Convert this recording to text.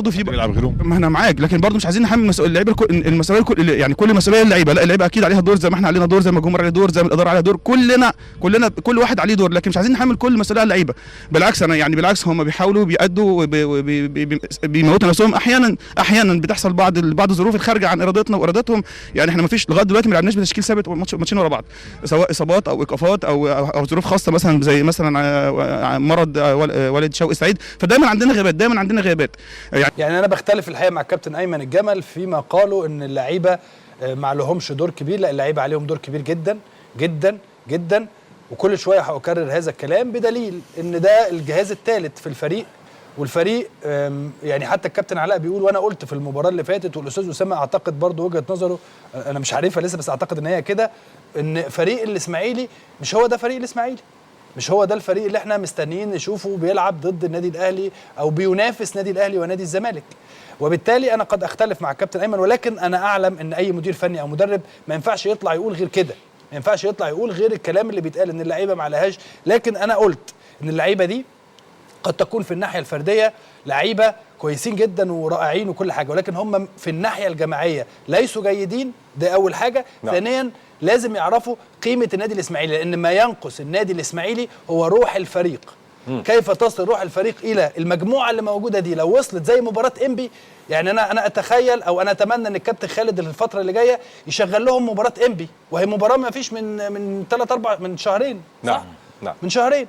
برضه في بيلعب غيرهم. ما انا معاك، لكن برضه مش عايزين نحمل اللعيبه المسؤوليه يعني كل مسؤوليه اللعيبه. لا، اللعيبه اكيد عليها دور زي ما احنا علينا دور، زي ما الجمهور عليه دور، زي ما الاداره عليها دور، كلنا كل واحد عليه دور، لكن مش عايزين نحمل كل المسؤوليه على اللعيبه. بالعكس انا يعني بالعكس هم بيحاولوا بيأدوا بيموتوا نفسهم. احيانا بتحصل بعض الظروف الخارجه عن ارادتنا وارادتهم. يعني احنا ما فيش لغايه دلوقتي ما لعبناش بتشكيل ثابت ماتشين ورا بعض، سواء اصابات او ايقافات او ظروف خاصه، مثلا زي مثلا مرض والد شوقي سعيد، فدايما عندنا غيابات. يعني انا بختلف الحقيقه مع الكابتن ايمن الجمل فيما قالوا ان اللعيبه ما لهمش دور كبير. لا، اللعيبه عليهم دور كبير جدا جدا جدا، وكل شويه هأكرر هذا الكلام بدليل ان ده الجهاز الثالث في الفريق. والفريق يعني حتى الكابتن علاء بيقول، وانا قلت في المباراه اللي فاتت، والاستاذ اسامه اعتقد برضه وجهه نظره انا مش عارفها لسه، بس اعتقد ان هي كده، ان فريق الاسماعيلي مش هو ده فريق الاسماعيلي، مش هو ده الفريق اللي احنا مستنيين نشوفه بيلعب ضد النادي الاهلي او بينافس نادي الاهلي ونادي الزمالك. وبالتالي انا قد اختلف مع الكابتن ايمن، ولكن انا اعلم ان اي مدير فني او مدرب ما ينفعش يطلع يقول غير كده، ما ينفعش يطلع يقول غير الكلام اللي بيتقال ان اللعيبه ما عليهاش. لكن انا قلت ان اللعيبه دي قد تكون في الناحيه الفرديه لعيبه كويسين جدا ورائعين وكل حاجه، ولكن هم في الناحيه الجماعيه ليسوا جيدين. ده اول حاجه. ثانيا لازم يعرفوا قيمه النادي الاسماعيلي، لان ما ينقص النادي الاسماعيلي هو روح الفريق. كيف تصل روح الفريق الى المجموعه اللي موجوده دي؟ لو وصلت زي مباراه انبي، يعني انا اتخيل او انا اتمنى ان الكابتن خالد الفتره اللي جايه يشغل لهم مباراه انبي، وهي مباراه ما فيش من 3 4 من شهرين. نعم. من شهرين.